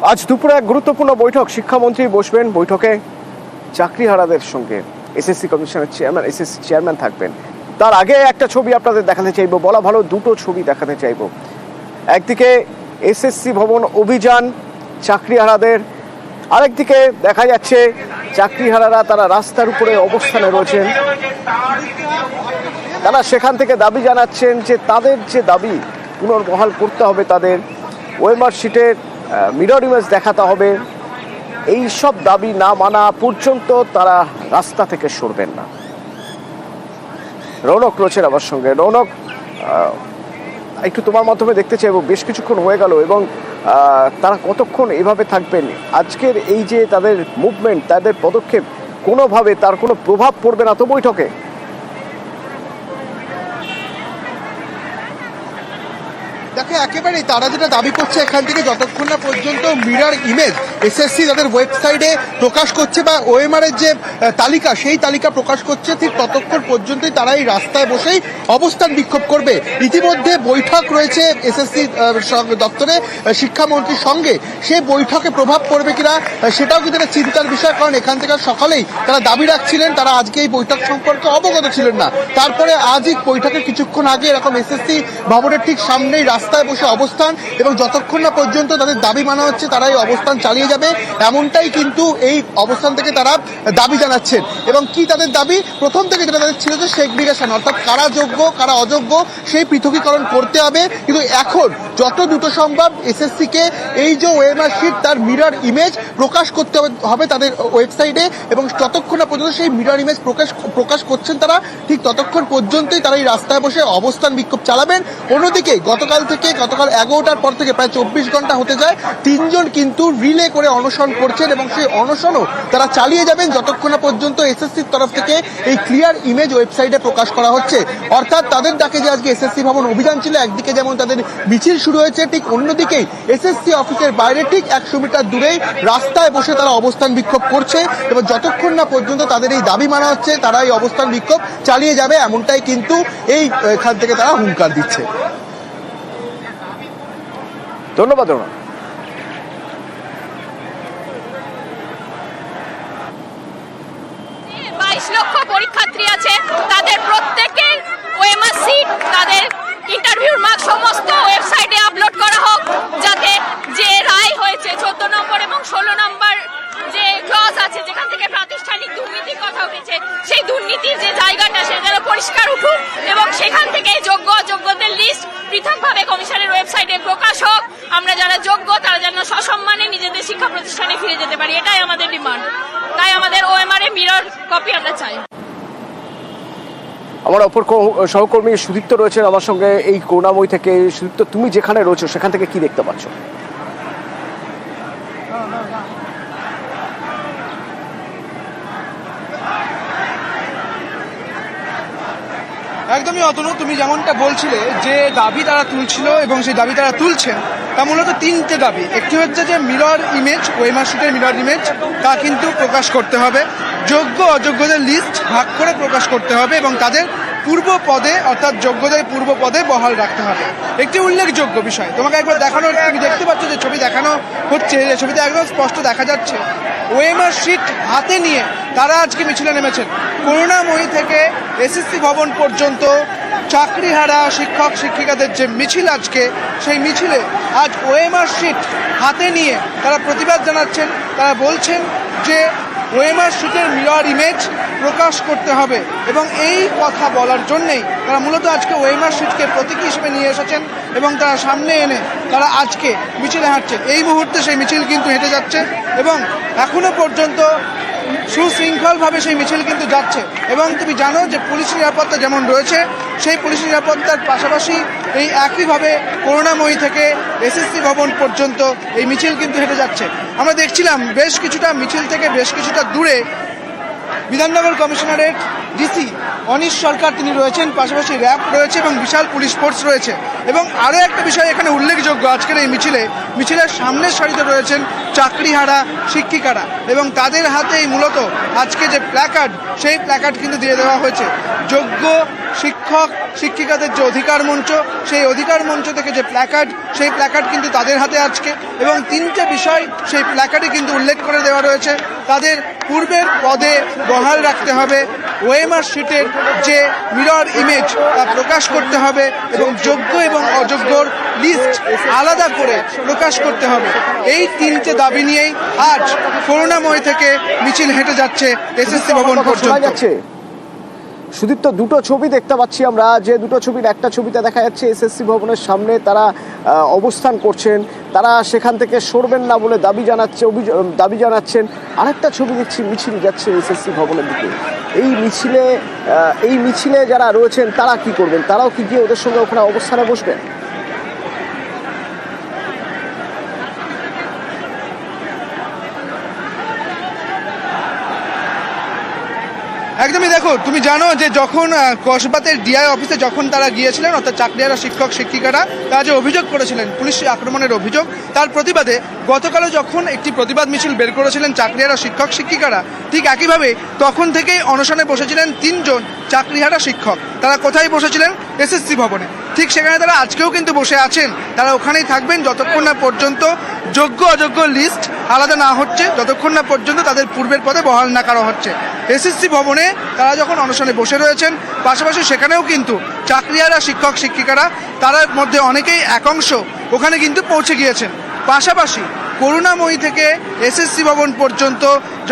আজ দুপুরে এক গুরুত্বপূর্ণ বৈঠক, শিক্ষামন্ত্রী বসবেন বৈঠকে চাকরিহারাদের সঙ্গে। এসএসসি কমিশনের চেয়ারম্যান, এসএসসি চেয়ারম্যান থাকবেন। তার আগে একটা ছবি আপনাদের দেখাতে চাইবো, বলা ভালো দুটো ছবি দেখাতে চাইবো। একদিকে এসএসসি ভবন অভিযান চাকরিহারাদের, আরেকদিকে দেখা যাচ্ছে চাকরিহারারা তারা রাস্তার উপরে অবস্থানে রয়েছেন। তারা সেখান থেকে দাবি জানাচ্ছেন যে তাদের যে দাবি পুনর্বহাল করতে হবে, তাদের ওএমআর শিটের মিরর ইমেজ দেখাতে হবে, এই সব দাবি না মানা পর্যন্ত তারা রাস্তা থেকে সরবেন না। রৌনক রয়েছেন আমার সঙ্গে। রৌনক, একটু তোমার মাধ্যমে দেখতে চাইবো, বেশ কিছুক্ষণ হয়ে গেল এবং তারা কতক্ষণ এভাবে থাকবেন? আজকের এই যে তাদের মুভমেন্ট, তাদের পদক্ষেপ, কোনোভাবে তার কোনো প্রভাব পড়বে না তো বৈঠকে? দেখো, একেবারেই তারা যেটা দাবি করছে এখান থেকে যতক্ষণ না পর্যন্ত মিরর ইমেজ এসএসসি তাদের ওয়েবসাইটে প্রকাশ করছে বা ওএমআর এর যে তালিকা, সেই তালিকা প্রকাশ করছে, ঠিক ততক্ষণ পর্যন্তই তারা এই রাস্তায় বসেই অবস্থান বিক্ষোভ করবে। ইতিমধ্যে বৈঠক রয়েছে এসএসসি দপ্তরে শিক্ষামন্ত্রীর সঙ্গে, সেই বৈঠকে প্রভাব পড়বে কিনা সেটাও কিন্তু একটা চিন্তার বিষয়, কারণ এখান থেকে সকালেই তারা দাবি রাখছিলেন, তারা আজকে এই বৈঠক সম্পর্কে অবগত ছিলেন না। তারপরে আজই বৈঠকের কিছুক্ষণ আগে এরকম এসএসসি ভবনের ঠিক সামনেই রাস্তায় বসে অবস্থান, এবং যতক্ষণ না পর্যন্ত তাদের দাবি মানা হচ্ছে তারা এই অবস্থান চালিয়ে যাবে, এমনটাই কিন্তু এই অবস্থান থেকে তারা দাবি জানাচ্ছেন। এবং কি তাদের দাবি? প্রথম থেকে যেটা তাদের ছিল যে সেগ্রিগেশন, অর্থাৎ কারা যোগ্য কারা অযোগ্য সেই পৃথকীকরণ করতে হবে। কিন্তু এখন যত দ্রুত সম্ভব এসএসসি কে এই যে ওএমআর শিট তার মিরর ইমেজ প্রকাশ করতে হবে তাদের ওয়েবসাইটে, এবং যতক্ষণ না পর্যন্ত সেই মিরর ইমেজ প্রকাশ করছেন তারা, ঠিক ততক্ষণ পর্যন্তই তারা এই রাস্তায় বসে অবস্থান বিক্ষোভ চালাবেন। অন্যদিকে গতকাল 11টার পর থেকে প্রায় 24 ঘন্টা হতে যায়, 3 জন কিন্তু রিলে করে অনশন করছেন, এবং সেই অনশনও তারা চালিয়ে যাবেন যতক্ষণ না পর্যন্ত এসএসসির তরফ থেকে এই ক্লিয়ার ইমেজ ওয়েবসাইটে প্রকাশ করা হচ্ছে। অর্থাৎ তাদের ডাকে যে আজকে এসএসসি ভবন অভিযান ছিল, একদিকে যেমন তাদের মিছিল শুরু হয়েছে, ঠিক অন্যদিকেই এসএসসি অফিসের বাইরে ঠিক 100 মিটার দূরেই রাস্তায় বসে তারা অবস্থান বিক্ষোভ করছে, এবং যতক্ষণ না পর্যন্ত তাদের এই দাবি মানা হচ্ছে তারা এই অবস্থান বিক্ষোভ চালিয়ে যাবে, এমনটাই কিন্তু এখান থেকে তারা হুঙ্কার দিচ্ছে। ধন্যবাদ রৌনক। 22 লক্ষ পরীক্ষার্থী আছে, তাদের প্রত্যেকের ওএমআর শিট, তাদের ইন্টারভিউর মার্ক সমস্ত ওয়েবসাইটে আপলোড করা হোক, যাতে যে রায় হয়েছে 14 নম্বর এবং 16 নম্বর যে ক্লজ আছে, যেখান থেকে প্রাতিষ্ঠানিক দুর্নীতির কথা উঠেছে, সেই দুর্নীতির যে জায়গাটা সে যেন পরিষ্কার উঠুক, এবং সেখান থেকে যোগ্য অযোগ্যদের লিস্ট পৃথকভাবে কমিশনের ওয়েবসাইটে প্রকাশ হোক। আমরা যারা যোগ্য তারা যেন সসম্মানে নিজেদের শিক্ষা প্রতিষ্ঠানে ফিরে যেতে পারি, এটাই আমাদের ডিমান্ড। তাই আমাদের ওএমআর এর মিরর কপি আমরা চাই। আমার অপর সহকর্মী সুদীপ্ত রয়েছেন আমার সঙ্গে এই করুণাময়ী থেকে। সুদীপ্ত, তুমি যেখানে রয়েছো সেখান থেকে কি দেখতে পাচ্ছ? একদমই অতনু, তুমি যেমনটা বলছিলে যে দাবি তারা তুলছিল এবং সেই দাবি তারা তুলছেন, তা মূলত 3টে দাবি। একটি হচ্ছে যে মিরর ইমেজ, ওএমআর শিটের মিরর ইমেজ তা কিন্তু প্রকাশ করতে হবে, যোগ্য অযোগ্যদের লিস্ট ভাগ করে প্রকাশ করতে হবে, এবং তাদের পূর্ব পদে অর্থাৎ যোগ্যদের পূর্ব পদে বহাল রাখতে হবে। একটি উল্লেখযোগ্য বিষয় তোমাকে একবার দেখানো, তুমি দেখতে পাচ্ছ যে ছবি দেখানো হচ্ছে, যে ছবিতে একদম স্পষ্ট দেখা যাচ্ছে ওএমআর শিট হাতে নিয়ে তারা আজকে মিছিলে নেমেছেন। করুণাময়ী থেকে এসএসসি ভবন পর্যন্ত চাকরিহারা শিক্ষক শিক্ষিকাদের যে মিছিল আজকে, সেই মিছিলে আজ ওএমআর শিট হাতে নিয়ে তারা প্রতিবাদ জানাচ্ছেন। তারা বলছেন যে ওএমআর শিটের মিরর ইমেজ প্রকাশ করতে হবে, এবং এই কথা বলার জন্যেই তারা মূলত আজকে ওএমআর শিটকে প্রতীকী হিসেবে নিয়ে এসেছেন, এবং তারা সামনে এনে তারা আজকে মিছিলে হাঁটছেন। এই মুহূর্তে সেই মিছিল কিন্তু হেঁটে যাচ্ছে, এবং এখনো পর্যন্ত সুশৃঙ্খলভাবে সেই মিছিল কিন্তু যাচ্ছে। এবং তুমি জানো যে পুলিশ নিরাপত্তা যেমন রয়েছে, সেই পুলিশ নিরাপত্তার পাশাপাশি এই একইভাবে করুণাময়ী থেকে এসএসসি ভবন পর্যন্ত এই মিছিল কিন্তু হেঁটে যাচ্ছে। আমরা দেখছিলাম বেশ কিছুটা মিছিল থেকে বেশ কিছুটা দূরে বিধাননগর কমিশনারেট ডিসি অনিশ সরকার তিনি রয়েছেন, পাশাপাশি র্যাব রয়েছে এবং বিশাল পুলিশ ফোর্স রয়েছে। এবং আরও একটা বিষয় এখানে উল্লেখযোগ্য, আজকের এই মিছিলের সামনের সারিতে রয়েছেন চাকরিহারা শিক্ষিকারা, এবং তাদের হাতেই মূলত আজকে যে প্ল্যাকার্ড, সেই প্ল্যাকার্ড কিন্তু দিয়ে দেওয়া হয়েছে। যোগ্য শিক্ষক শিক্ষিকাদের যে অধিকার মঞ্চ, সেই অধিকার মঞ্চ থেকে যে প্ল্যাকার্ড, সেই প্ল্যাকার্ড কিন্তু তাদের হাতে আজকে, এবং তিনটে বিষয় সেই প্ল্যাকার্ডে কিন্তু উল্লেখ করে দেওয়া রয়েছে। তাদের পূর্বের পদে বহাল রাখতে হবে, ওএমআর শিটের যে মিরর ইমেজ তা প্রকাশ করতে হবে, এবং যোগ্য এবং অযোগ্যর লিস্ট আলাদা করে প্রকাশ করতে হবে। এই তিনটে দাবি নিয়েই আজ করুণাময় থেকে মিছিল হেঁটে যাচ্ছে এসএসসি ভবন পর্যন্ত। সুদীপ্ত, দুটো ছবি দেখতে পাচ্ছি আমরা, যে দুটো ছবির একটা ছবিতে দেখা যাচ্ছে এসএসসি ভবনের সামনে তারা অবস্থান করছেন, তারা সেখান থেকে সরবেন না বলে দাবি জানাচ্ছেন। আরেকটা ছবি দেখছি মিছিল যাচ্ছে এসএসসি ভবনের দিকে। এই মিছিলে যারা রয়েছেন তারা কি করবেন? তারাও কি গিয়ে ওদের সঙ্গে ওখানে অবস্থানে বসবেন? একদমই, দেখো তুমি জানো যে যখন কসবাতের ডিআই অফিসে যখন তারা গিয়েছিলেন, অর্থাৎ চাকরিহারা শিক্ষক শিক্ষিকারা, তারা যে অভিযোগ করেছিলেন পুলিশ আক্রমণের অভিযোগ, তার প্রতিবাদে গতকালও যখন একটি প্রতিবাদ মিছিল বের করেছিলেন চাকরিহারা শিক্ষক শিক্ষিকারা, ঠিক একইভাবে তখন থেকেই অনশনে বসেছিলেন তিনজন চাকরিহারা শিক্ষক। তারা কোথায় বসেছিলেন? এসএসসি ভবনে। ঠিক সেখানে তারা আজকেও কিন্তু বসে আছেন। তারা ওখানেই থাকবেন যতক্ষণ না পর্যন্ত যোগ্য অযোগ্য লিস্ট আলাদা না হচ্ছে, যতক্ষণ না পর্যন্ত তাদের পূর্বের পদে বহাল না করা হচ্ছে। এসএসসি ভবনে তারা যখন অনশনে বসে রয়েছেন, পাশাপাশি সেখানেও কিন্তু চাকরিহারা শিক্ষক শিক্ষিকারা, তার মধ্যে অনেকেই একাংশ ওখানে কিন্তু পৌঁছে গিয়েছেন। পাশাপাশি করুণাময়ী থেকে এসএসসি ভবন পর্যন্ত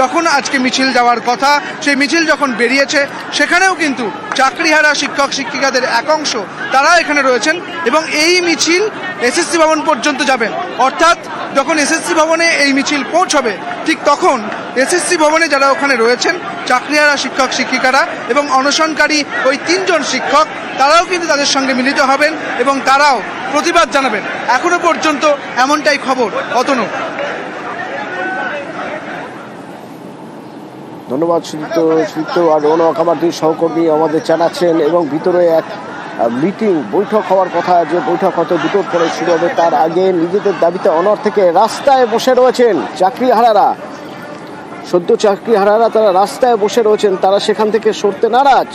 যখন আজকে মিছিল যাওয়ার কথা, সেই মিছিল যখন বেরিয়েছে, সেখানেও কিন্তু চাকরিহারা শিক্ষক শিক্ষিকাদের একাংশ তারা এখানে রয়েছেন, এবং এই মিছিল এসএসসি ভবন পর্যন্ত যাবেন। অর্থাৎ যখন এসএসসি ভবনে এই মিছিল পৌঁছবে, ঠিক তখন এসএসসি ভবনে যারা ওখানে রয়েছেন চাকরিহারা শিক্ষক শিক্ষিকারা এবং অনশনকারী ওই তিনজন শিক্ষক, তারাও কিন্তু তাদের সঙ্গে মিলিত হবেন এবং তারাও প্রতিবাদ জানাবেন। এখনো পর্যন্ত এমনটাই খবর। অতনু। ধন্যবাদ সুদীপ্ত। আর রৌনক আমার দুই সহকর্মী আমাদের জানাচ্ছেন, এবং ভিতরে এক বৈঠক হওয়ার কথা, যে বৈঠক হয়তো দুটোর পরে শুরু হবে। তার আগে নিজেদের দাবিতে অনড় থেকে রাস্তায় বসে রয়েছেন চাকরিহারারা, সদ্য চাকরিহারারা, তারা রাস্তায় বসে রয়েছেন, তারা সেখান থেকে সরতে নারাজ।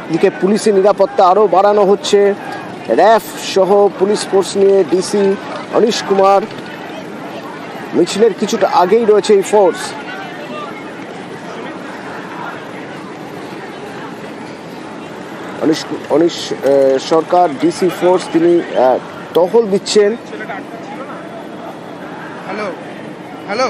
এদিকে পুলিশের নিরাপত্তা আরও বাড়ানো হচ্ছে, র্যাফ সহ পুলিশ ফোর্স নিয়ে ডিসি অনিশ কুমার মিছিলের কিছুটা আগেই রয়েছে এই ফোর্স। অনিশ সরকার ডিসি ফোর্স, তিনি টহল দিচ্ছেন। হ্যালো।